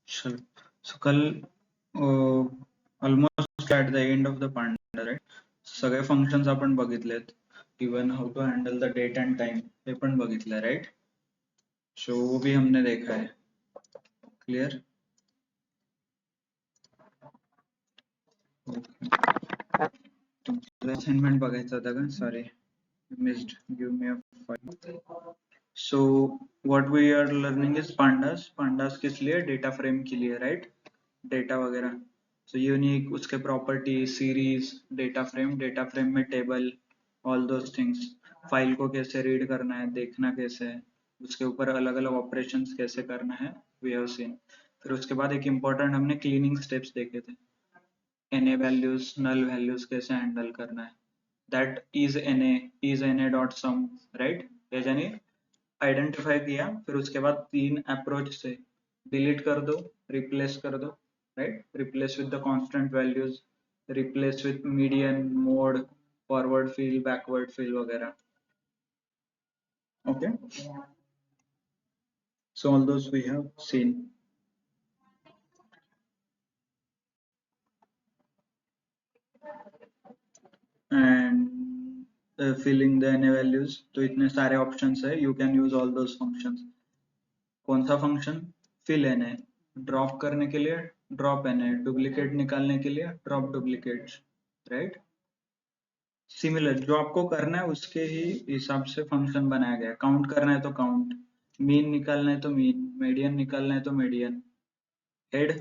चलो, so कल almost at the end of the pandas, right? सगळे फंक्शन्स आपण बघितलेत, even how to handle the date and time हे पण बघितलं, राइट? सो वो भी हमने देखा है, क्लियर? असाइनमेंट बघायचा होता का? Sorry, missed. Give me a file. So what we are learning is pandas. Pandas किस लिए? डेटा फ्रेम के लिए, राइट? डेटा वगैरह. सो यूनिक, उसके प्रॉपर्टी, सीरीज, डेटा फ्रेम में table, all those things. File को कैसे रीड करना है, देखना कैसे है, उसके ऊपर अलग अलग ऑपरेशंस कैसे करना है, वी हैव सीन. फिर उसके बाद एक इम्पोर्टेंट हमने क्लीनिंग स्टेप्स देखे थे. NA वैल्यूज, नल वैल्यूज कैसे हैंडल करना है, that is NA dot sum, right? यानी आइडेंटिफाई किया, फिर उसके बाद 3 अप्रोच से डिलीट कर दो, रिप्लेस कर दो, right? Replace with the constant values, replace with median, mode, forward fill, backward fill वगैरह. Okay, so all those we have seen. And filling the NA values, तो इतने सारे options है, you can use all those functions. कौन सा function? fill NA. Drop करने के लिए ड्रॉप NA, डुप्लीकेट निकालने के लिए ड्रॉप डुप्लीकेट, राइट? सिमिलर, जो आपको करना है उसके ही हिसाब से फंक्शन बनाया गया. काउंट करना है तो काउंट, मीन निकालना है तो मीन, मीडियन निकालना है तो median, head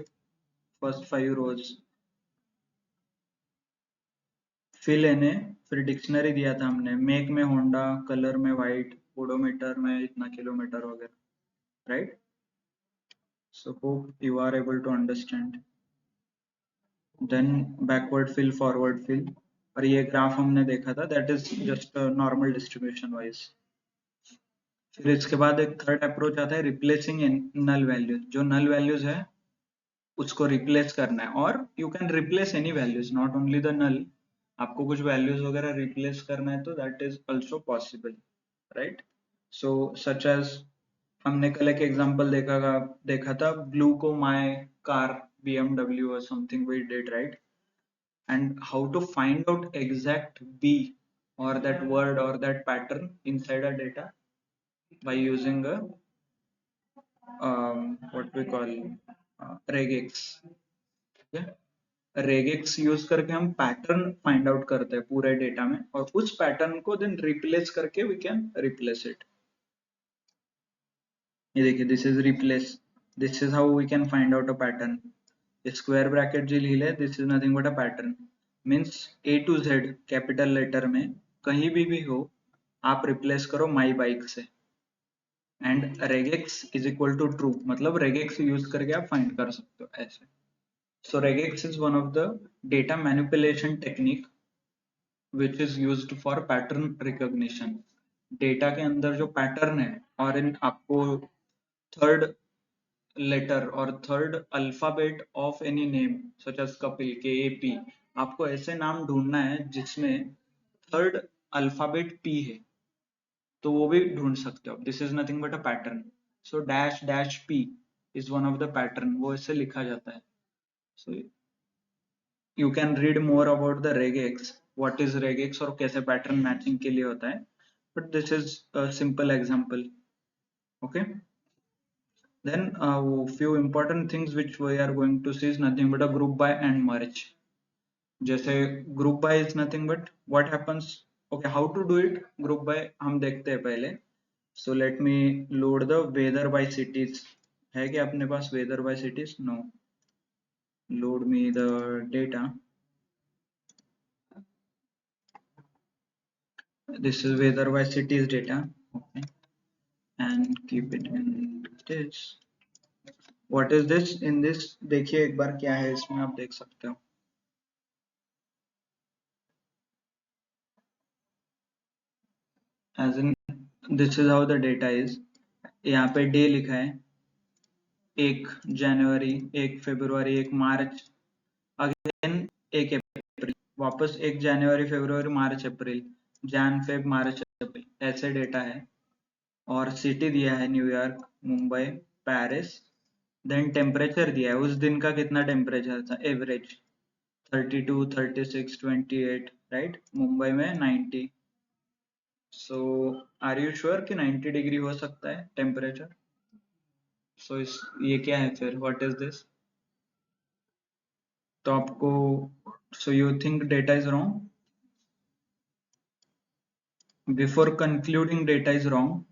first 5 rows, fill N A. फिर डिक्शनरी दिया था हमने, मेक में होंडा, कलर में व्हाइट, ओडोमीटर में इतना किलोमीटर वगैरह, right? So hope you are able to understand. Then backward fill, forward fill, और ये ग्राफ हमने देखा था, that is just normal distribution wise. फिर इसके बाद एक थर्ड अप्रोच आता है, रिप्लेसिंग नल वैल्यूज. जो नल वैल्यूज है उसको रिप्लेस करना है, और you can replace any values, not only the null. आपको कुछ वैल्यूज वगैरह रिप्लेस करना है तो that is also possible, right? So such as हमने कल एक एग्जांपल देखा था, ब्लू को my car BMW or something we did, right? And how to find out exact B or that word or that pattern inside a data by using a what we call regex. Okay? Regex use करके हम pattern find out करते हैं पूरे data में, और उस pattern को then replace करके वी कैन रिप्लेस इट. ये देखिए, this is replace. This is how we can find out a pattern. Square bracket जी लिहिले, this is nothing but a pattern. Means A to Z capital letter में कहीं भी हो, आप रिप्लेस करो माई बाइक से, and regex is equal to true, मतलब रेगेक्स यूज करके आप फाइंड कर सकते हो ऐसे. So regex is one of the data manipulation technique which is used for pattern recognition. Data के अंदर जो पैटर्न है, और इन आपको थर्ड लेटर और third alphabet of any name such as Kapil, KAP, आपको ऐसे नाम ढूंढना है जिसमें थर्ड अल्फाबेट P है, तो वो भी ढूंढ सकते हो. This is nothing but a pattern. So dash dash P is one of the pattern, वो ऐसे लिखा जाता है. सो you can read more about the regex, what is regex और कैसे pattern matching के लिए होता है, but this is a simple example. Okay, then few important things which we are going to see is nothing but a group by and merge. जैसे group by is nothing but what happens. Okay, how to do it group by हम देखते हैं पहले. So let me load the weather by cities. है क्या अपने पास weather by cities? No. Load me the data. This is weather by cities data. Okay, and keep it in this. What is this in this? देखिए एक बार क्या है इसमें, आप देख सकते हो. As in this is how the data is. यहाँ पे डे लिखा है, 1 जनवरी, 1 फरवरी, 1 मार्च, अगेन 1 अप्रैल, वापस 1 जनवरी, फरवरी, मार्च, अप्रैल, जैन फेब, मार्च, अप्रैल, ऐसे डेटा है. और सिटी दिया है New York, Mumbai, Paris. Then temperature दिया है, उस दिन का कितना टेम्परेचर था एवरेज, 32, 36, 28, राइट। मुंबई में 90। सो आर यू श्योर कि 90 डिग्री हो सकता है टेम्परेचर? सो इस ये क्या है फिर, व्हाट इज दिस? तो आपको, so you think data is wrong? Before concluding data is wrong,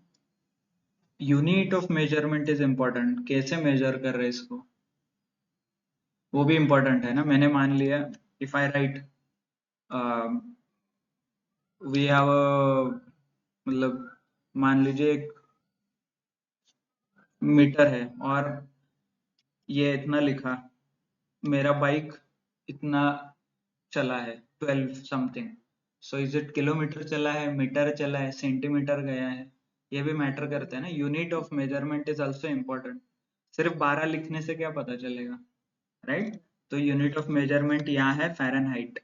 unit of measurement is important. कैसे मेजर कर रहे हैं इसको, वो भी इम्पोर्टेंट है ना। मैंने मान लिया, if I write we have मतलब मान लीजिए एक मीटर है और ये इतना लिखा, मेरा बाइक इतना चला है 12 something. So is it kilometre चला है, मीटर चला है, सेंटीमीटर गया है? ये भी मैटर करता है ना। Unit of measurement is also important. सिर्फ 12 लिखने से क्या पता चलेगा, राइट? तो यूनिट ऑफ मेजरमेंट यहाँ है फ़ारेनहाइट।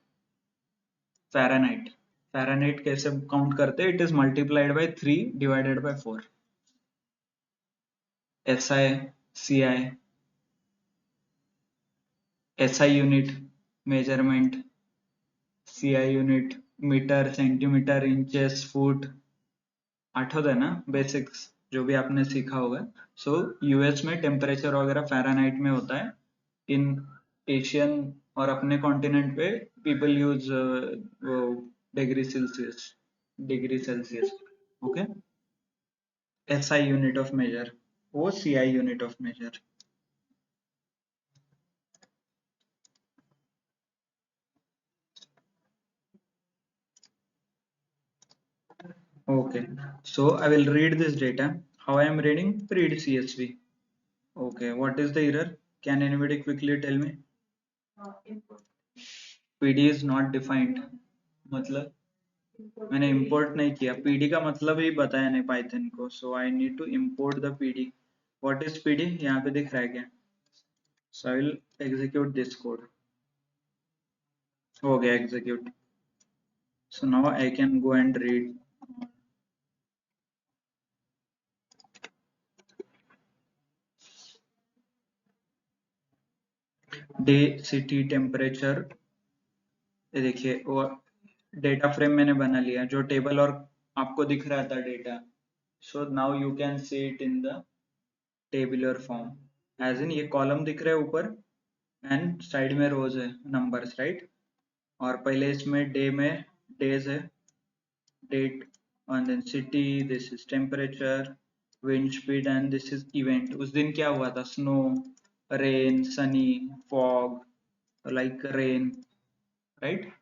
फ़ारेनहाइट, फ़ारेनहाइट कैसे काउंट करते हैं? It is multiplied by 3 divided by 4। SI, CI, SI unit measurement, CI unit metre, centimetre, inches, foot. आठवत है ना बेसिक्स जो भी आपने सीखा होगा। सो यूएस में टेम्परेचर वगैरह फ़ारेनहाइट में होता है। इन एशियन और अपने कॉन्टिनेंट पे people use degree Celsius, degree Celsius. Okay, SI unit of measure, वो CI unit of major. Okay, so I will read this data. How I am reading? Read CSV. Okay, what is the error? Can anybody quickly tell me? PD is not defined. मतलब मैंने import नहीं किया। PD का मतलब ही बताया नहीं Python को, so I need to import the PD. What is PD? यहाँ पे दिख रहा है क्या? So I will execute this code. हो गया execute. So now I can go and read. Day, city, temperature. ये देखिए, वो डेटा फ्रेम मैंने बना लिया, जो टेबल और आपको दिख रहा था data. So now you can see it in the tabular form. As in ये कॉलम दिख रहे हैं ऊपर एंड साइड में रोज है, नंबर्स, राइट। और पहले इसमें डे में डेज है, date, and then city, this is temperature, wind speed, and this is event। उस दिन क्या हुआ था? Snow, rain, sunny, fog, like rain, right.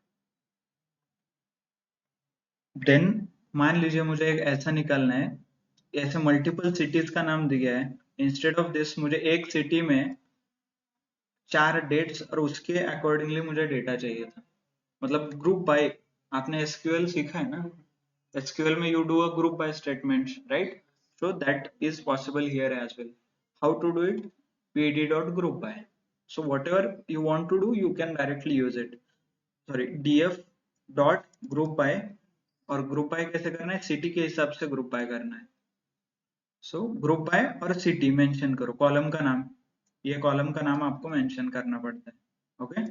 Then मान लीजिए मुझे एक ऐसा निकालना है, ऐसे मल्टीपल सिटीज का नाम दिया है। इंस्टेड ऑफ दिस मुझे एक सिटी में 4 डेट्स और उसके अकॉर्डिंगली मुझे डेटा चाहिए था। मतलब ग्रुप बाय, आपने एसक्यूएल सीखा है ना, एसक्यूएल में you do a group by statement, right. So that is possible here as well. How to do it? pd dot group by। so whatever you want to do you can directly use it। Sorry, df dot group bye. और group by कैसे करना है? City के हिसाब से group by करना है। So group by और सिटी मेंशन करो, कॉलम का नाम, ये कॉलम का नाम आपको मेंशन करना पड़ता है। ओके,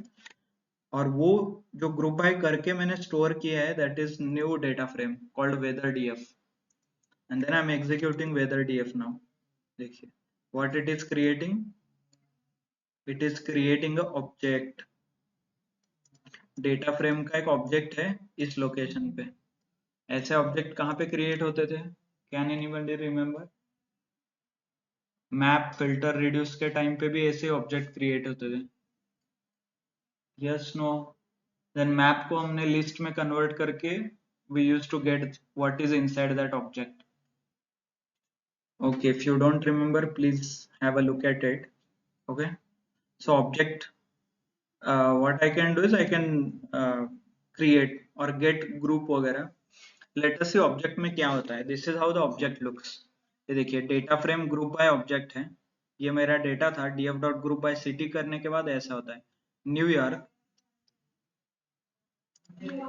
और वो जो ग्रुप बाय करके मैंने स्टोर किया है, that is new data frame called weather DF. And then I am executing weather DF now. देखिए what it is creating, it is creating a object. Data frame का एक ऑब्जेक्ट है इस location पे। ऐसे ऑब्जेक्ट कहाँ पे क्रिएट होते थे? Can anybody remember? Map, filter, reduce के टाइम पे भी ऐसे ऑब्जेक्ट क्रिएट होते थे। Yes, no? देन मैप को हमने लिस्ट में कन्वर्ट करके we used to get what is inside that object। okay, if you don't remember please have a look at it। okay, so object, what I can do is I can create or get group वगैरह। let us see object में क्या होता है। this is how the object looks। ये देखिए data frame group by object है, ये मेरा डेटा था। df dot group by city करने के बाद ऐसा होता है, New York,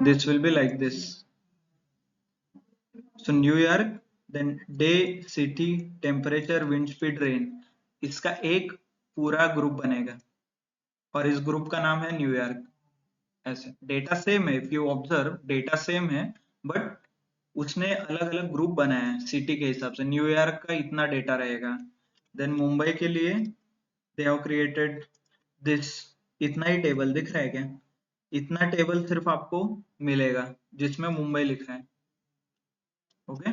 this will be like this। so New York then day, city, temperature, wind speed, rain, इसका एक पूरा ग्रुप बनेगा और इस ग्रुप का नाम है न्यूयॉर्क। ऐसे डेटा सेम है, if you observe data same है, बट उसने अलग अलग ग्रुप बनाया है सिटी के हिसाब से। न्यूयॉर्क का इतना डेटा रहेगा, देन मुंबई के लिए दे हैव क्रिएटेड दिस, इतना ही टेबल दिख रहा है क्या? इतना टेबल सिर्फ आपको मिलेगा जिसमें मुंबई लिखा है, ओके।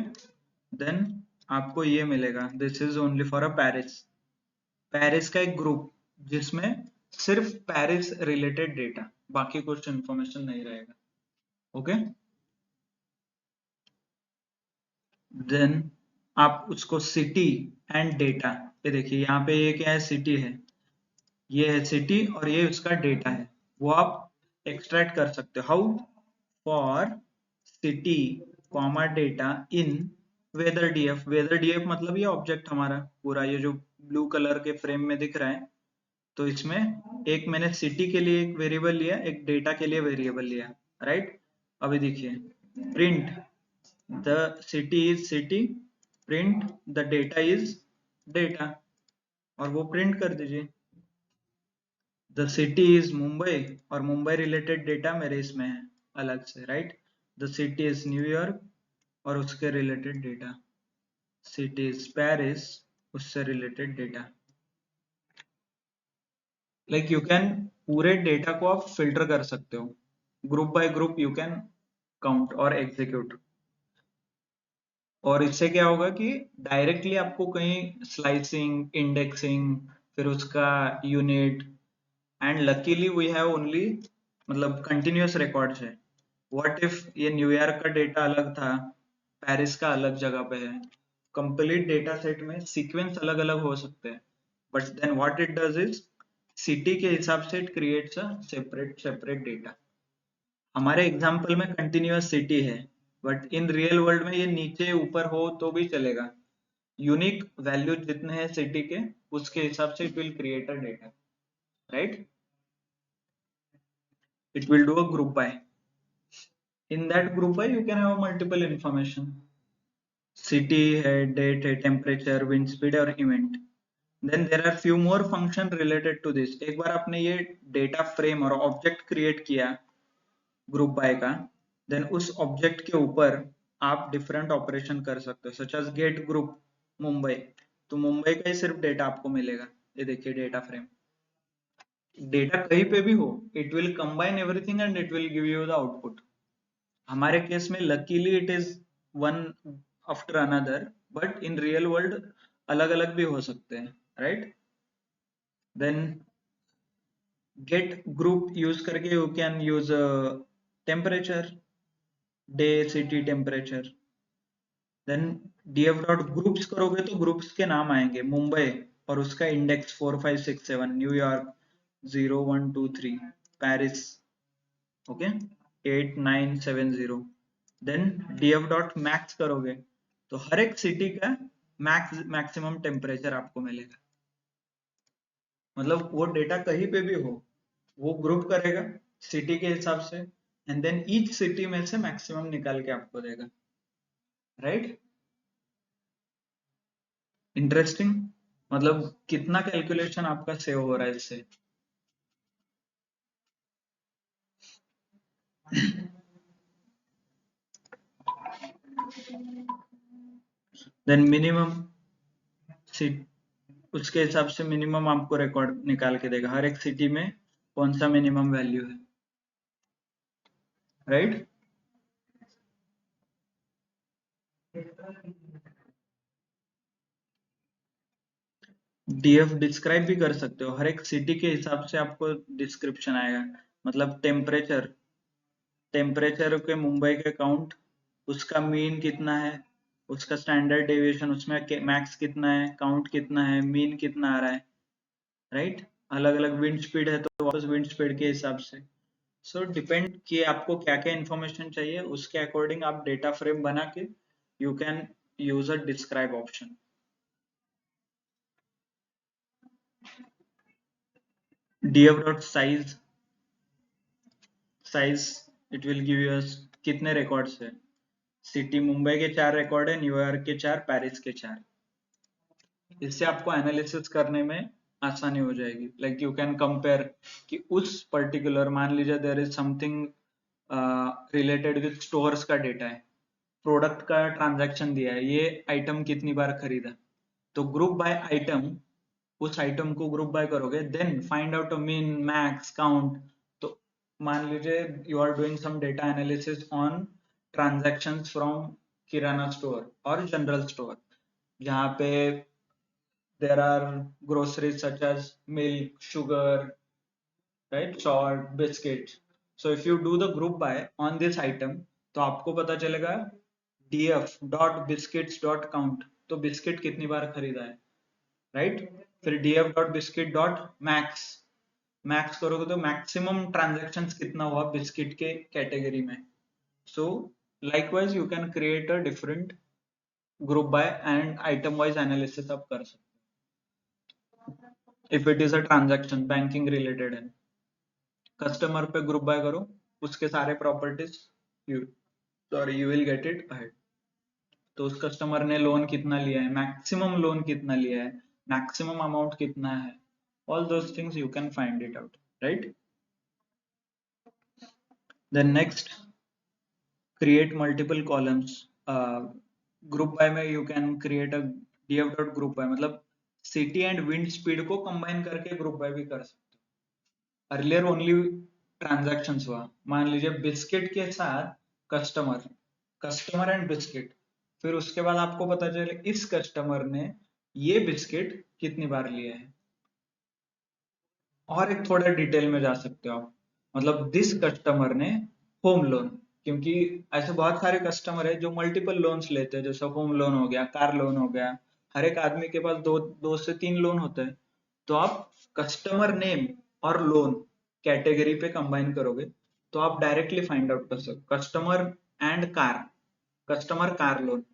देन आपको ये मिलेगा, this is only for a Paris, Paris का एक ग्रुप जिसमें सिर्फ पेरिस रिलेटेड डेटा, बाकी कुछ इंफॉर्मेशन नहीं रहेगा, ओके। देन आप उसको सिटी एंड डेटा, ये देखिए यहाँ पे ये क्या है, सिटी है, ये है सिटी और ये उसका डेटा है, वो आप एक्सट्रैक्ट कर सकते हो। How? For city comma data in weather DF, weather DF मतलब ये ऑब्जेक्ट हमारा पूरा, ये जो ब्लू कलर के फ्रेम में दिख रहा है, तो इसमें एक मैंने सिटी के लिए एक वेरिएबल लिया, एक डेटा के लिए वेरिएबल लिया, राइट। अभी देखिए, print the city is city, print the data is data, और वो प्रिंट कर दीजिए। द सिटी इज मुंबई, और मुंबई रिलेटेड डेटा मेरे इसमें है अलग से, right. The city is New York और उसके related data, city is Paris, उससे related data. Like you can पूरे डेटा को आप फिल्टर कर सकते हो, group by group you can count और एग्जीक्यूट। और इससे क्या होगा कि डायरेक्टली आपको कहीं स्लाइसिंग, इंडेक्सिंग, फिर उसका unit, and luckily we have only, मतलब कंटिन्यूअस रिकॉर्ड्स है। व्हाट इफ ये न्यूयॉर्क का डेटा अलग था, पेरिस का अलग जगह पे है, कंप्लीट डेटा सेट में सीक्वेंस अलग अलग हो सकते हैं, but then what it does is city के हिसाब से it creates a separate separate data. हमारे एग्जाम्पल में कंटिन्यूअस सिटी है, बट इन रियल वर्ल्ड में ये नीचे ऊपर हो तो भी चलेगा, यूनिक वैल्यू जितने हैं सिटी के, उसके हिसाब से it will create a data, right. It will do a group by. In that group by, you can have multiple information. City है, date है, temperature, wind speed और event. Then there are few more function related to this. एक बार आपने ये data frame और object create किया group by का, then उस object के ऊपर आप different operation कर सकते हो, such as get group Mumbai, तो मुंबई का ही सिर्फ डेटा आपको मिलेगा। ये देखिए डेटा फ्रेम, डेटा कहीं पे भी हो, it will combine everything and it will give you the output. हमारे केस में luckily it is one after another, but in real world अलग अलग भी हो सकते हैं, right. Then get group use करके you can use temperature, day, city, temperature. Then df dot groups करोगे तो ग्रुप्स के नाम आएंगे, मुंबई और उसका index 4567, New York 0123, Paris, okay, 8970। Then df dot max करोगे तो हर एक सिटी का मैक्सिमम टेम्परेचर आपको मिलेगा, मतलब वो डेटा कहीं पे भी हो, वो ग्रुप करेगा सिटी के हिसाब से, एंड देन ईच सिटी में से मैक्सिमम निकाल के आपको देगा, राइट। इंटरेस्टिंग, मतलब कितना कैलकुलेशन आपका सेव हो रहा है इससे। देन मिनिमम सिट, उसके हिसाब से मिनिमम आपको रिकॉर्ड निकाल के देगा, हर एक सिटी में कौन सा मिनिमम वैल्यू है, राइट। डीएफ डिस्क्राइब भी कर सकते हो, हर एक सिटी के हिसाब से आपको डिस्क्रिप्शन आएगा, मतलब टेम्परेचर, टेम्परेचर के मुंबई के काउंट, उसका मीन कितना है, उसका स्टैंडर्ड डेविएशन, उसमें मैक्स कितना है, काउंट कितना है, मीन कितना आ रहा है, राइट। अलग अलग विंड स्पीड है तो वापस विंड स्पीड के हिसाब से। सो डिपेंड कि आपको क्या क्या इन्फॉर्मेशन चाहिए, उसके अकॉर्डिंग आप डेटा फ्रेम बना के you can use a describe option. df dot size, size it will give you कितने रिकॉर्ड्स है, सिटी मुंबई के 4 रिकॉर्ड है, न्यूयॉर्क के 4, पेरिस के 4। इससे आपको एनालिसिस करने में आसानी हो जाएगी। लाइक यू कैन कंपेयर कि उस पर्टिकुलर, मान लीजिए there is something related with stores का डेटा है, प्रोडक्ट का ट्रांजैक्शन दिया है, ये आइटम कितनी बार खरीदा, तो ग्रुप बाय आइटम, उस आइटम को ग्रुप बाय करोगे, then find out mean, max, count. तो मान लीजिए you are doing some data analysis on transactions from kirana store और जनरल स्टोर, जहाँ पे there are groceries such as milk, sugar, right, salt, biscuits. So if you do the group buy on this item, तो आपको पता चलेगा df dot biscuits dot count, तो biscuit कितनी बार खरीदा है, राइट। फिर df dot biscuit dot max, max करोगे तो मैक्सिमम ट्रांजैक्शंस कितना हुआ बिस्किट के कैटेगरी में। सो likewise you can create a different group by and item wise analysis आप कर सकते हो। If it is a transaction banking related है, कस्टमर पे ग्रुप बाय करो, उसके सारे properties, you sorry you will get it ahead. तो उस कस्टमर ने लोन कितना लिया है, मैक्सिमम लोन कितना लिया है, मैक्सिमम अमाउंट कितना है, all those things you can find it out, right? Then next, create multiple columns. Group by में you can create a df dot group by, मतलब city and wind speed को combine करके group by भी कर सकते हो। Earlier only transactions हुआ, मान लीजिए बिस्किट के साथ कस्टमर, कस्टमर एंड बिस्किट, फिर उसके बाद आपको पता चले इस कस्टमर ने ये बिस्किट कितनी बार लिया है, और एक थोड़ा डिटेल में जा सकते हो आप, मतलब दिस कस्टमर ने होम लोन, क्योंकि ऐसे बहुत सारे कस्टमर है जो मल्टीपल लोन्स लेते हैं, जैसे होम लोन हो गया, कार लोन हो गया, हर एक आदमी के पास दो दो से तीन लोन होते हैं। तो आप कस्टमर नेम और लोन कैटेगरी पे कंबाइन करोगे तो आप डायरेक्टली फाइंड आउट कर सकते, customer and car, customer car loan,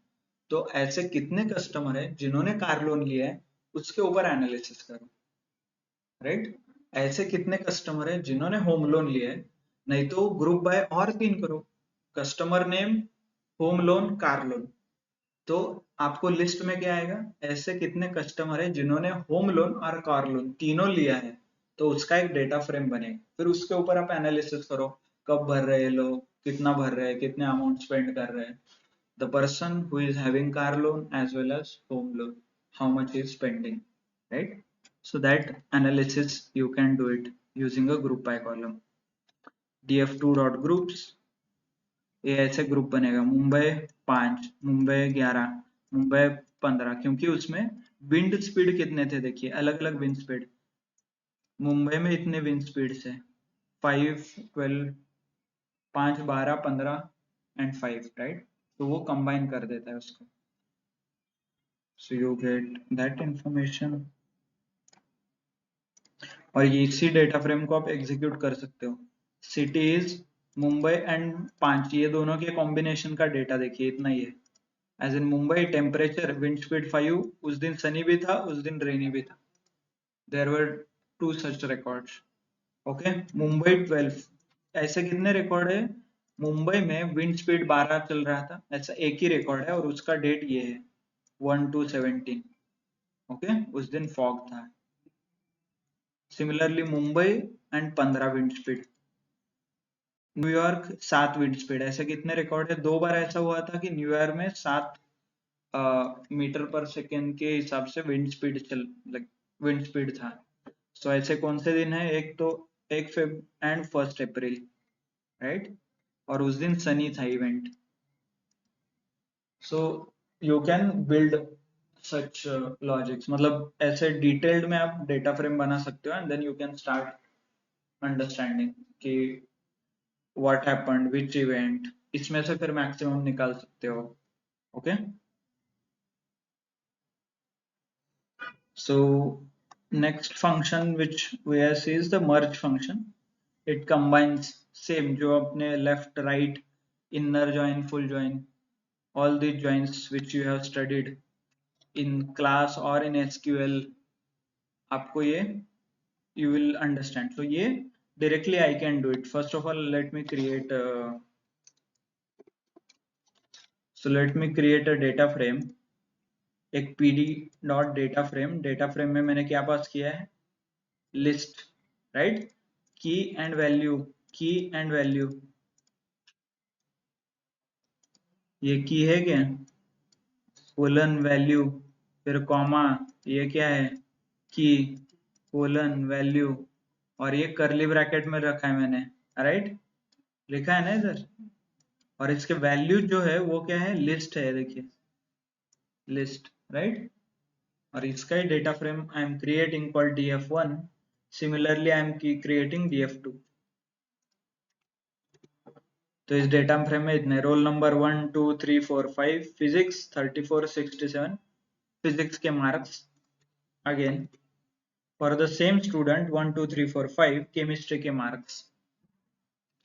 तो ऐसे कितने कस्टमर है जिन्होंने कार लोन लिया है, उसके ऊपर एनालिसिस करो, राइट। ऐसे कितने कस्टमर है जिन्होंने होम लोन लिया है, नहीं तो ग्रुप बाय और तीन करो, customer name, home loan, car loan. तो आपको लिस्ट में क्या आएगा, ऐसे कितने कस्टमर है जिन्होंने होम लोन और कार लोन तीनों लिया है, तो उसका एक डेटा फ्रेम बनेगा। फिर उसके ऊपर आप एनालिसिस करो, कब भर रहे हैं लोग, कितना भर रहे हैं, कितने अमाउंट स्पेंड कर रहे हैं, the person who is having car loan as well as home loan, how much is spending, right? So that analysis you can do it using a group by column. df2 dot groups, ये ऐसे group बनेगा, मुंबई 5, मुंबई 11, मुंबई 15, क्योंकि उसमें wind speed कितने थे देखिए, अलग अलग विंड स्पीड, मुंबई में इतने विंड स्पीड से 5, 12, 5, 12, 15 एंड 5, राइट। तो वो कंबाइन कर देता है उसको, so you get that information, और ये इसी डेटा फ्रेम को आप एग्जीक्यूट कर सकते हो। सिटीज मुंबई एंड 5, ये दोनों के कॉम्बिनेशन का डेटा देखिए, इतना ही है। As in Mumbai temperature wind speed 5, उस दिन सनी भी था, उस दिन रेनी भी था, there were 2 such records. Okay, Mumbai 12, ऐसे कितने रिकॉर्ड है, मुंबई में विंड स्पीड 12 चल रहा था, ऐसा एक ही रिकॉर्ड है, और उसका डेट ये है 1/2/17। ओके, उस दिन फॉग था। Similarly Mumbai and 15 wind speed, New York 7 wind speed, ऐसे कितने रिकॉर्ड है, 2 बार ऐसा हुआ था कि न्यूयॉर्क में 7 मीटर पर सेकेंड के हिसाब से विंड स्पीड विंड स्पीड था। सो ऐसे कौन से दिन है, एक तो 1 फेब एंड 1 अप्रैल, राइट, और उस दिन सनी था event. So you can build such logics, मतलब ऐसे डिटेल्ड में आप डेटा फ्रेम बना सकते हो, and then you can start understanding कि व्हाट हैपेंड, व्हिच इवेंट, इसमें से फिर मैक्सिमम निकाल सकते हो। Okay, so next function which we have see is the merge function. It combines same जो अपने left, right, inner join, full join, all the joins which you have studied in class or in SQL, आपको ये you will understand. So ये directly I can do it. First of all, let me create so let me create a data frame, एक pd dot data frame में मैंने क्या पास किया है, list, right, की एंड वैल्यू, की एंड वैल्यू, ये की है क्या, कोलन वैल्यू, फिर कॉमा, ये क्या है, की कोलन वैल्यू, और ये करली ब्रैकेट में रखा है मैंने, राइट, लिखा है ना इधर, और इसके वैल्यू जो है वो क्या है, लिस्ट है, देखिए लिस्ट, राइट, और इसका ही data frame I am creating called df1, similarly I am creating df2। तो इस डेटा फ्रेम में इतने रोल नंबर 1 2 3 4 5, फिजिक्स 34 67, फिजिक्स के marks, again for the same student 1 2 3 4 5 chemistry के मार्क्स।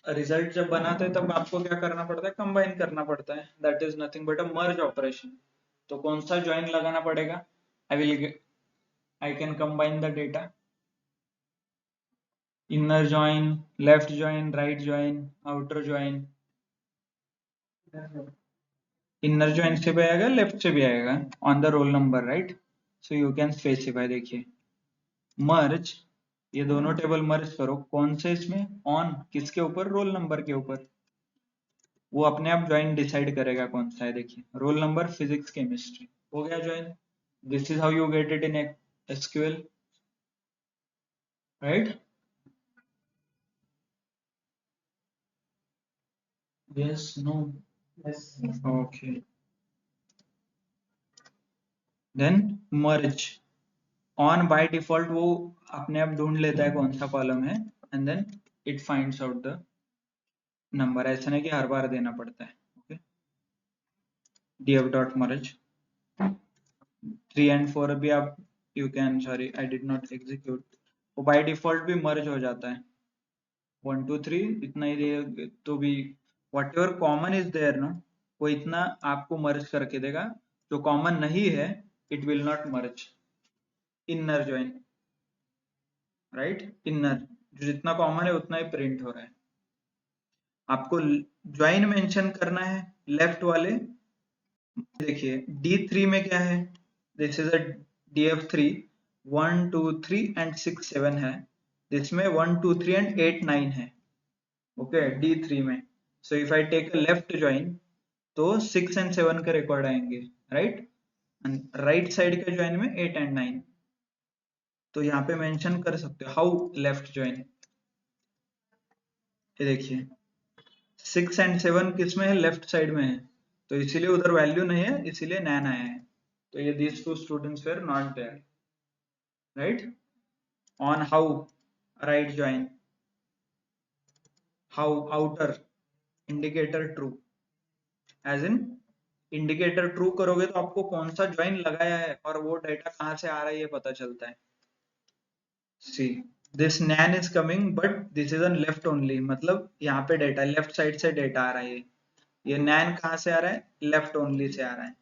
रिजल्ट जब बनाते हैं तब आपको क्या करना पड़ता है, कंबाइन करना पड़ता है, that is nothing but a merge operation. तो कौन सा ज्वाइन लगाना पड़ेगा, I can combine the data, inner join, left join, right join, outer join, inner join से भी आएगा, लेफ्ट से भी आएगा, on the roll number, right, so you can specify, देखिए मर्ज, ये दोनों टेबल मर्ज करो, कौन से इसमें, ऑन किसके ऊपर, रोल नंबर के ऊपर, वो अपने आप ज्वाइन डिसाइड करेगा कौन सा है, देखिए रोल नंबर फिजिक्स केमिस्ट्री, हो गया join. This is how you get it in SQL, right, yes no, okay, then merge, on by default वो अपने आप ढूंढ लेता है कौन सा कॉलम है, and then it finds out the number, ऐसा नहीं कि हर बार देना पड़ता है, okay, df dot merge 3 and 4 भी आप, you can, sorry I did not execute, वो बाय डिफॉल्ट भी मर्ज हो जाता है, 1 2 3 इतना ही दे तो भी, whatever common is there ना, वो इतना आपको मर्ज करके देगा, जो कॉमन नहीं है it will not merge, inner join, right, inner जो जितना कॉमन है उतना ही प्रिंट हो रहा है, आपको ज्वाइन मेंशन करना है लेफ्ट वाले, देखिए D3 में क्या है, this is a DF3, 1 2 3 and 6 7 है, जिसमें 1 2 3 एंड 8 9 है, ओके, D3 में, so if I take a left join तो 6 एंड 7 के रिकॉर्ड आएंगे, राइट, एंड राइट साइड के ज्वाइन में 8 एंड 9, तो यहाँ पे मेंशन कर सकते हो हाउ लेफ्ट ज्वाइन, ये देखिए 6 एंड 7 किस में है, लेफ्ट साइड में है, तो इसीलिए उधर वैल्यू नहीं है, इसीलिए नैन आया है, तो ये these two students were not there, right, on how right join, how outer indicator true, as in indicator true करोगे तो आपको कौन सा ज्वाइन लगाया है और वो डेटा कहाँ से आ रहा है ये पता चलता है, see this NaN is coming but this is on left only, मतलब यहाँ पे डेटा लेफ्ट साइड से डेटा आ रहा है, ये नैन कहाँ से आ रहा है, लेफ्ट ओनली से आ रहा है,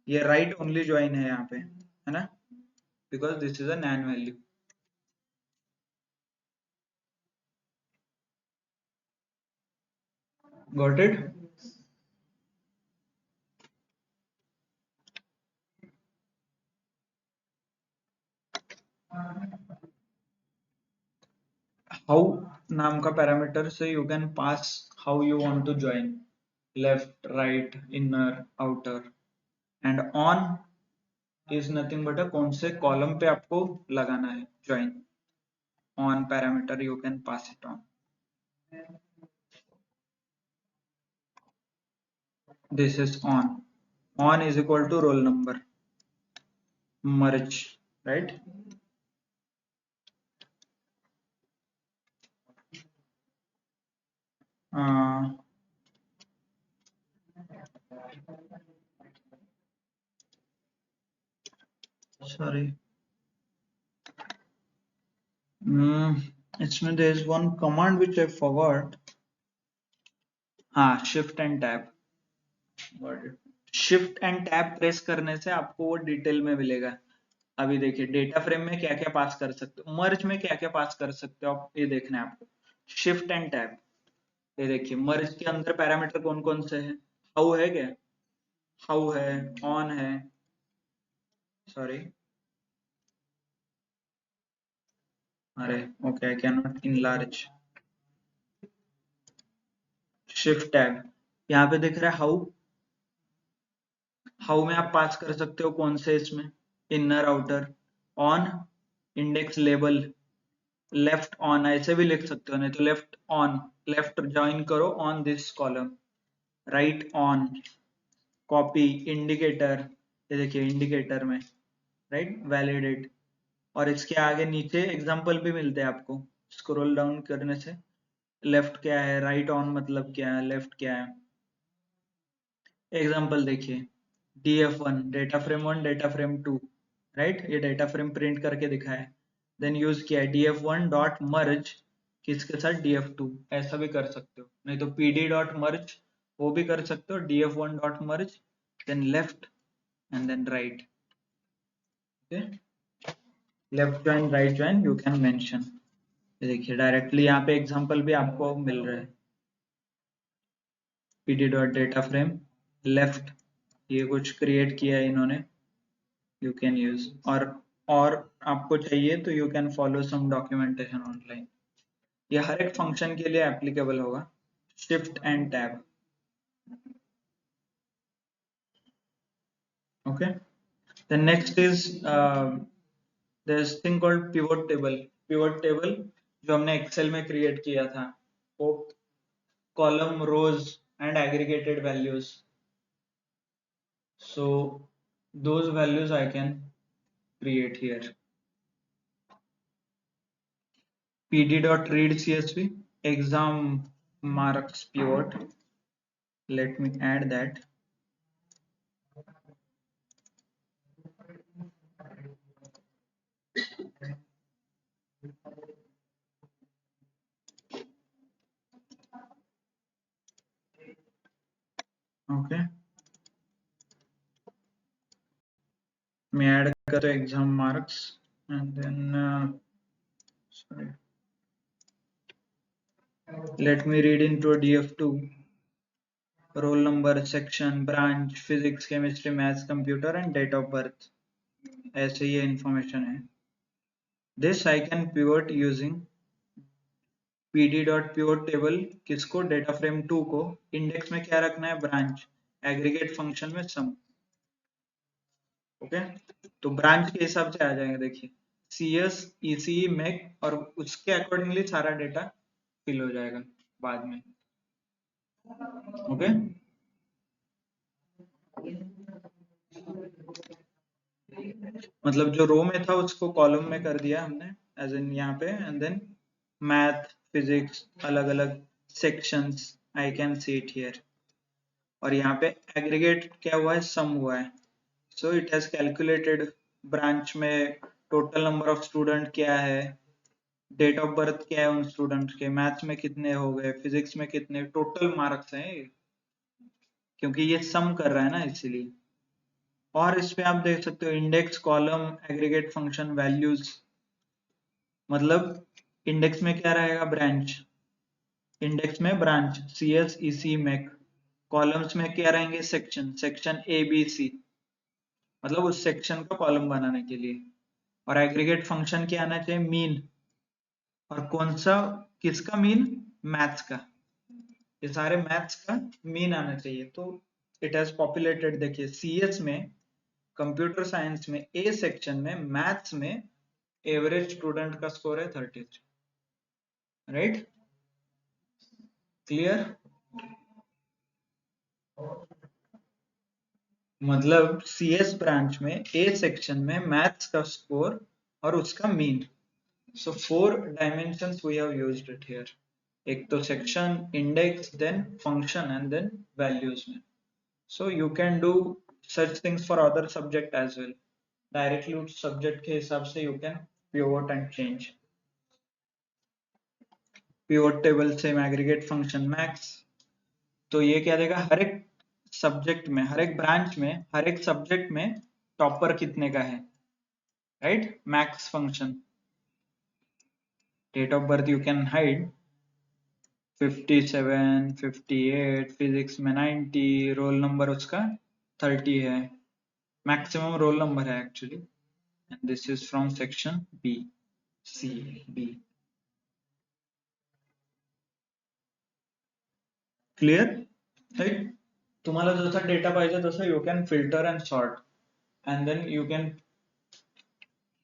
ये राइट ओनली ज्वाइन है यहाँ पे, है ना, because this is a NaN value, got it, how नाम का पैरामीटर से you can pass how you want to join, left right inner outer, and on is nothing but a कौन से कॉलम पे आपको लगाना है join, on parameter you can pass it on, this is on is equal to roll number, merge, right, sorry, इसमें there is one command which I forgot, हाँ shift and tab, shift and tab press करने से आपको वो detail में मिलेगा, अभी देखिए डेटा फ्रेम में क्या क्या पास कर सकते हो, मर्ज में क्या क्या पास कर सकते हो आप, ये देखना है आपको, शिफ्ट एंड टैब, ये देखिए मर्ज के अंदर पैरामीटर कौन कौन से हैं, हाउ है क्या, हाउ है, ऑन है, सॉरी, अरे okay, I can not enlarge, shift tab, यहाँ पे दिख रहा है हाउ, हाउ में आप पास कर सकते हो कौन से इसमें, inner outer, on, index label, left on ऐसे भी लिख सकते हो, नहीं तो लेफ्ट ऑन, लेफ्ट ज्वाइन करो on this column, right on, copy, indicator, ये देखिए इंडिकेटर में, राइट, वैलिडेट, और इसके आगे नीचे एग्जांपल भी मिलते हैं आपको, स्क्रॉल डाउन करने से, लेफ्ट क्या है, राइट ऑन मतलब क्या है, लेफ्ट क्या है, एग्जांपल देखिए, df1 data frame 1 data frame 2, right, ये डेटा फ्रेम प्रिंट करके दिखा है, देन यूज किया है df1 डॉट मर्ज किसके साथ, df2, ऐसा भी कर सकते हो, नहीं तो pd डॉट मर्ज वो भी कर सकते हो, df1 dot merge, then left and then right, okay, left join right join you can mention, देखिए डायरेक्टली यहाँ पे एग्जांपल भी आपको मिल रहा है, pd dot data frame left, ये कुछ क्रिएट किया है इन्होंने, यू कैन यूज, और आपको चाहिए तो you can follow some documentation online, ये हर एक फंक्शन के लिए एप्लीकेबल होगा, shift and tab, okay, the next is there's thing called pivot table, pivot table जो हमने एक्सेल में क्रिएट किया था, वो column, rows and aggregated values, so those values I can create here, pd.read csv exam marks pivot, let me add that, okay, मैं add करता हूँ exam marks and then sorry, let me read into df2, roll number, section, branch, physics, chemistry, maths, computer and date of birth, ऐसे ये information है, this I can pivot using pd.pivot table, किसको, data frame 2 को, index में क्या रखना है, branch, aggregate function में sum, ओके, तो ब्रांच के हिसाब से आ जाएंगे, देखिए CS, ECE, MEC और उसके अकॉर्डिंगली सारा डेटा फिल हो जाएगा बाद में, ओके, मतलब जो रो में था उसको कॉलम में कर दिया हमने, एज इन यहाँ पे, एंड देन मैथ, फिजिक्स, अलग अलग sections, I can see it here, और यहाँ पे एग्रीगेट क्या हुआ है, सम हुआ है, so it has calculated branch में टोटल नंबर ऑफ स्टूडेंट क्या है, डेट ऑफ बर्थ क्या है उन स्टूडेंट्स के, मैथ्स में कितने हो गए, फिजिक्स में कितने, टोटल मार्क्स हैं ये, क्योंकि ये सम कर रहा है ना इसीलिए, और इस पे आप देख सकते हो index, column, aggregate function, values, मतलब इंडेक्स में क्या रहेगा, ब्रांच, इंडेक्स में branch, CS, EC, MEC, columns में क्या रहेंगे, सेक्शन, सेक्शन ABC, मतलब उस सेक्शन का कॉलम बनाने के लिए, और एग्रीगेट फंक्शन क्या आना चाहिए, मीन, और कौन सा, किसका मीन, मैथ्स का, ये सारे मैथ्स का मीन आना चाहिए, तो इट हैज पॉपुलेटेड, देखिए CS में, कंप्यूटर साइंस में, ए सेक्शन में, मैथ्स में एवरेज स्टूडेंट का स्कोर है 33, राइट, क्लियर, मतलब CS ब्रांच में, ए सेक्शन में मैथ्स का स्कोर और उसका mean, so 4 dimensions we have used it here, एक तो section, index, then function and then values में, so you can do such things for other subject as well, directly उस subject के हिसाब से you can pivot and change, pivot table से aggregate function max, तो ये क्या देगा, हर एक सब्जेक्ट में, हर एक ब्रांच में, हर एक सब्जेक्ट में टॉपर कितने का है, right, max function, date of birth you can hide, 57, 58, physics में 90, रोल नंबर उसका 30 है, मैक्सिमम रोल नंबर है actually, and this is from section B, C, B. Clear? Right, तुम्हाला जसा डेटा पाहिजे तसं you can filter and sort, and then you can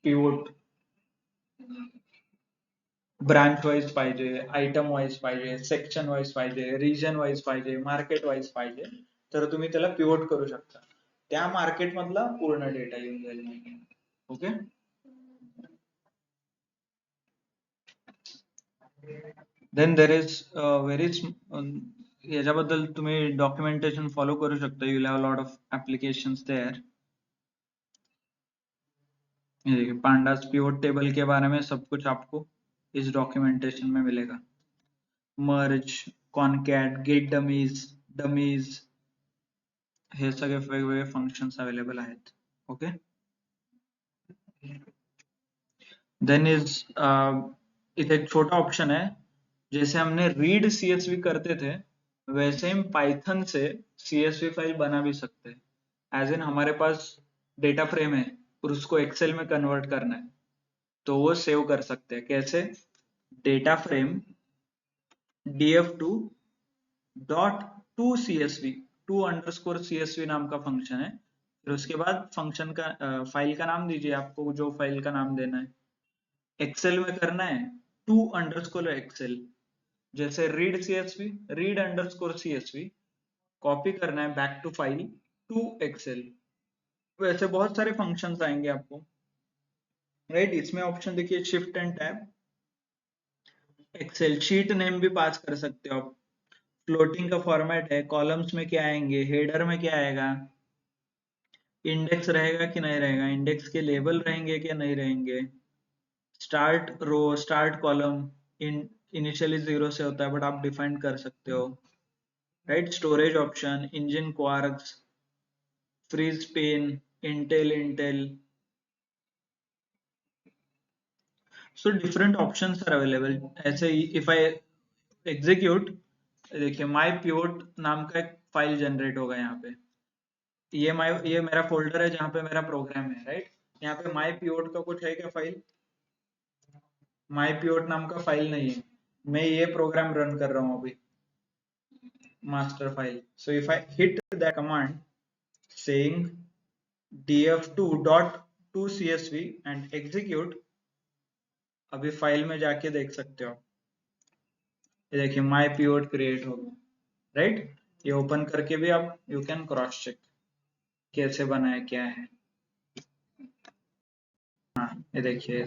pivot, branch wise पाहिजे, item wise पाहिजे, section wise पाहिजे, region wise पाहिजे, market wise पाहिजे, तर तुम्ही त्याला पिवोट करू शकता, त्या मार्केट मधला पूर्ण डेटा येऊन जाईल. Okay, then there is very याच्याबद्दल तुम्ही डॉक्युमेंटेशन फॉलो करू शकता, you will have lot of applications there. ये देखिए पांडास पिवोट टेबल के बारे में सब कुछ आपको इस डॉक्यूमेंटेशन में मिलेगा. मर्ज, कॉनकॅट, गेट डमीज, डमीज, हे सगळे वेगवेगळे फंक्शन्स अवेलेबल आहेत. ओके, देन इज इथे एक छोटा ऑप्शन है, जैसे हमने रीड सीएसवी करते थे वैसे हम पाइथन से सीएसवी फाइल बना भी सकते हैं. एज इन हमारे पास डेटा फ्रेम है और उसको एक्सेल में कन्वर्ट करना है, तो वो सेव कर सकते हैं. कैसे? Data frame df2 dot to CSV, to underscore CSV नाम का फंक्शन है. फिर उसके बाद फंक्शन का फाइल का नाम दीजिए, आपको जो फाइल का नाम देना है. एक्सेल में करना है टू अंडरस्कोर एक्सेल, जैसे read CSV, read underscore CSV, copy करना है back to file to excel. वैसे बहुत सारे फंक्शंस आएंगे आपको, राइट. इसमें ऑप्शन देखिए, shift and tab, excel sheet name भी पास कर सकते हो आप. फ्लोटिंग का फॉर्मेट है, कॉलम्स में क्या आएंगे, हेडर में क्या आएगा, इंडेक्स रहेगा कि नहीं रहेगा, इंडेक्स के लेबल रहेंगे कि नहीं रहेंगे, स्टार्ट रो, स्टार्ट कॉलम इनिशियली 0 से होता है बट आप डिफाइन कर सकते हो, right. Storage option, engine kwargs, freeze pane, Intel. So different options are available. ऐसे इफ आई एग्जीक्यूट, देखिए माई पिवोट नाम का एक फाइल जनरेट होगा यहाँ पे. ये मेरा फोल्डर है जहाँ पे मेरा प्रोग्राम है, राइट. यहाँ पे माई पिवोट का कुछ है क्या फाइल? माई पिवोट नाम का फाइल नहीं है. मैं ये प्रोग्राम रन कर रहा हूँ अभी, master file. So if I hit the command saying df2 dot to CSV and execute, अभी फाइल में जाके देख सकते हो. ये देखिए माई पिवोट क्रिएट हो गया, राइट. ये ओपन करके भी आप यू कैन क्रॉस चेक कैसे बना है, क्या है. हाँ, ये देखिए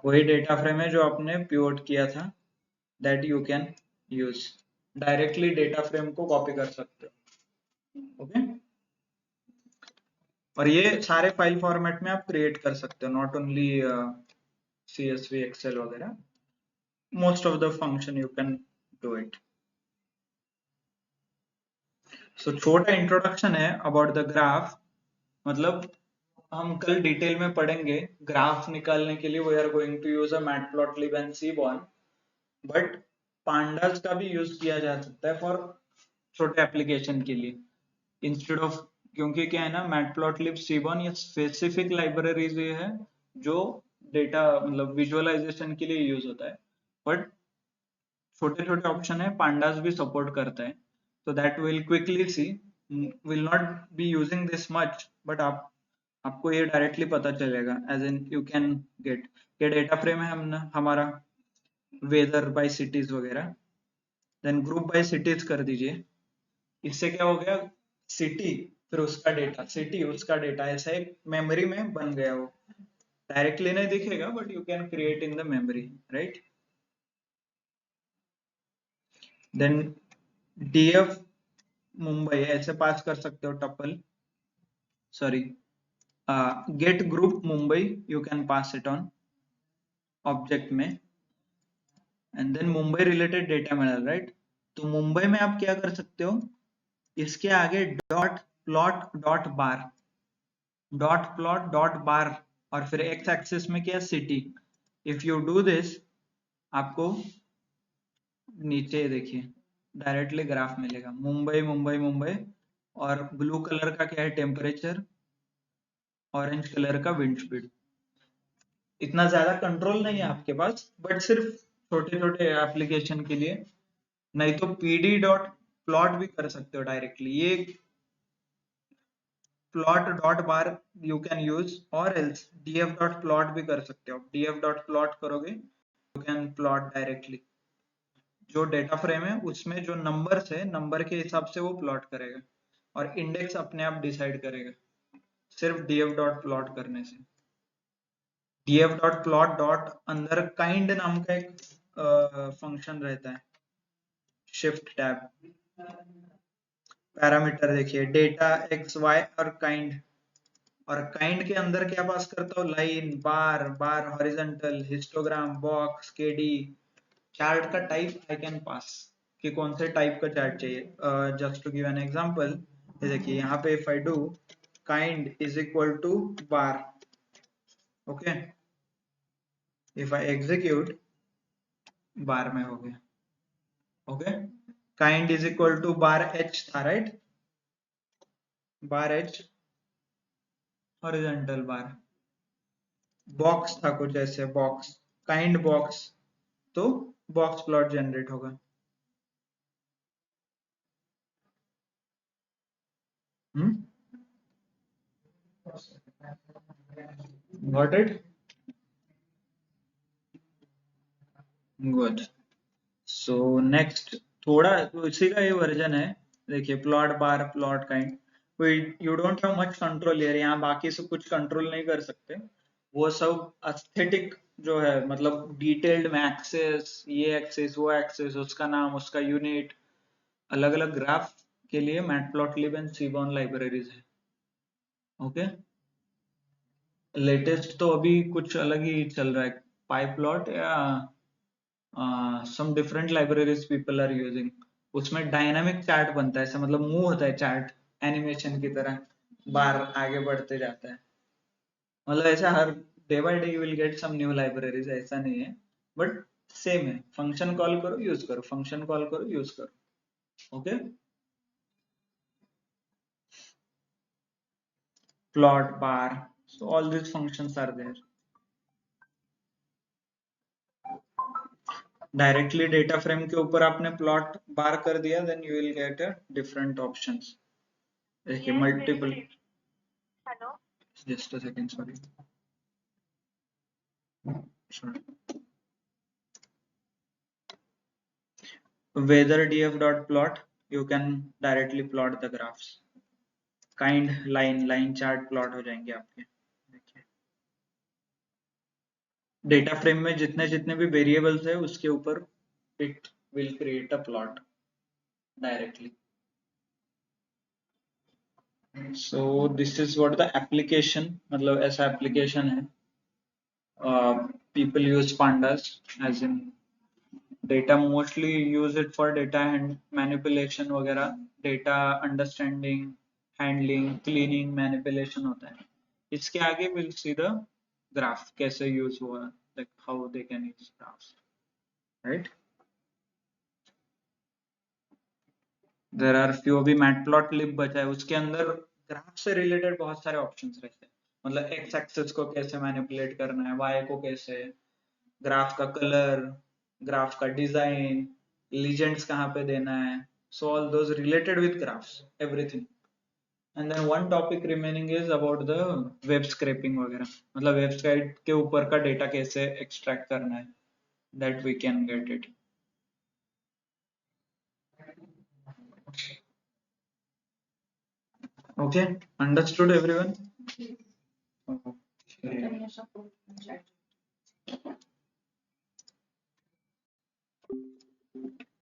वही डेटा फ्रेम है जो आपने पिवोट किया था, that you can use. Directly data frame को कॉपी कर सकते हो. ओके, और ये सारे फाइल फॉर्मेट में आप क्रिएट कर सकते हो, नॉट ओनली CSV, एक्सेल वगैरह. Most of the function you can do it. So छोटा इंट्रोडक्शन है अबाउट द ग्राफ. मतलब हम कल डिटेल में पढ़ेंगे ग्राफ निकालने के लिए. We are going to use a matplotlib and seaborn, but pandas का भी यूज किया जा सकता है फॉर छोटे एप्लीकेशन के लिए इंस्टेड ऑफ, क्योंकि क्या है ना, मैटप्लॉटलिब, सीबॉर्न ये स्पेसिफिक लाइब्रेरीज ये है जो डेटा मतलब विजुअलाइजेशन के लिए यूज होता है, बट छोटे छोटे ऑप्शन है पांडास भी सपोर्ट करता है. so that will quickly see, will not be using this much, but आपको ये डायरेक्टली पता चलेगा, as in you can get. ये डेटा फ्रेम है हमने हमारा, वेदर बाय सिटीज वगैरह. देन ग्रुप बाय सिटीज कर दीजिए. इससे क्या हो गया, सिटी फिर उसका डेटा, सिटी उसका डेटा, ऐसा एक मेमोरी में बन गया. वो डायरेक्टली नहीं दिखेगा but you can create in the memory, right. Then DF Mumbai ऐसे पास कर सकते हो, tuple, sorry, get group Mumbai you can pass it on object में, and then Mumbai related data मिला, राइट. तो मुंबई में आप क्या कर सकते हो, इसके आगे डॉट प्लॉट डॉट बार, डॉट प्लॉट डॉट बार, और फिर एक्स एक्सिस में क्या, city. If you do this, आपको नीचे देखिए डायरेक्टली ग्राफ मिलेगा, मुंबई मुंबई मुंबई, और ब्लू कलर का क्या है, टेम्परेचर, ऑरेंज कलर का विंड स्पीड। इतना ज्यादा कंट्रोल नहीं है आपके पास, बट सिर्फ छोटे छोटे एप्लीकेशन के लिए। नहीं तो pd डॉट प्लॉट भी कर सकते हो डायरेक्टली, ये plot dot bar you can use, और एल्स df डॉट प्लॉट भी कर सकते हो। df डॉट प्लॉट करोगे यू कैन प्लॉट डायरेक्टली, जो डेटा फ्रेम है उसमें जो नंबर्स है, नंबर के हिसाब से वो प्लॉट करेगा, और इंडेक्स अपने आप डिसाइड करेगा सिर्फ df डॉट प्लॉट करने से। df डॉट प्लॉट डॉट अंदर काइंड नाम का एक फंक्शन रहता है, शिफ्ट टैब, पैरामीटर देखिए डेटा एक्स वाई और काइंड, और काइंड के अंदर क्या पास करता हूँ, line, bar, bar horizontal, histogram, box, KD, chart का टाइप आई कैन पास, कि कौन से टाइप का चार्ट चाहिए। Just to give an example, ये देखिए यहाँ पे if I do kind is equal to bar, okay, if I execute, bar में हो गया, okay, kind is equal to bar H था, right, bar H horizontal bar, box था कुछ ऐसे, बॉक्स, काइंड बॉक्स, तो बॉक्स प्लॉट जनरेट होगा। Got it, good. So next, थोड़ा उसी का ये वर्जन है, देखिए plot bar, plot kind, you don't have much control here, यहाँ बाकी से कुछ कंट्रोल नहीं कर सकते, वो सब एस्थेटिक जो है, मतलब डिटेल्ड में एक्सेस, ये एक्सेस, वो एक्सेस, उसका नाम, उसका यूनिट, अलग अलग ग्राफ के लिए मैटप्लॉटलिब एंड सीबॉर्न लाइब्रेरीज है, ओके। लेटेस्ट तो अभी कुछ अलग ही चल रहा है, पाइप्लॉट या some different libraries people are using, उसमें डायनामिक चार्ट बनता है, ऐसा मतलब मूव होता है चार्ट एनिमेशन की तरह, बार आगे बढ़ते जाता है, मतलब ऐसा हर day by day you will get some new libraries, ऐसा नहीं है, बट सेम है, फंक्शन कॉल करो यूज करो, फंक्शन कॉल करो यूज करो, okay. Plot bar, so all these functions are there, directly data frame के ऊपर आपने प्लॉट बार कर दिया, then you will get a different options, देखिए multiple, just a second, sorry, whether df dot plot you can directly plot the graphs, kind, line, line chart plot हो जाएंगे आपके, देखिए डेटा फ्रेम में जितने जितने भी वेरिएबल्स है उसके ऊपर it will create a plot directly. So this is what the application, मतलब ऐसा application है, people use pandas, as in data, mostly use it for data and manipulation वगैरह, data understanding, handling, cleaning, manipulation होता है, इसके आगे we'll see the graph कैसे use हुआ, like how they can use graphs, right? there are few, अभी matplotlib बचा है, उसके अंदर ग्राफ से रिलेटेड बहुत सारे ऑप्शंस रहते हैं, मतलब एक्स एक्सिस को कैसे मैनिपुलेट करना है, वाई को कैसे, ग्राफ का कलर, ग्राफ का डिजाइन, लीजेंड्स कहाँ पे देना है, so all those related with graphs, everything, and then one topic remaining is about the web scraping वगैरह, मतलब वेबसाइट के ऊपर का डेटा कैसे एक्सट्रैक्ट करना है, that we can get it, okay, understood everyone? Okay.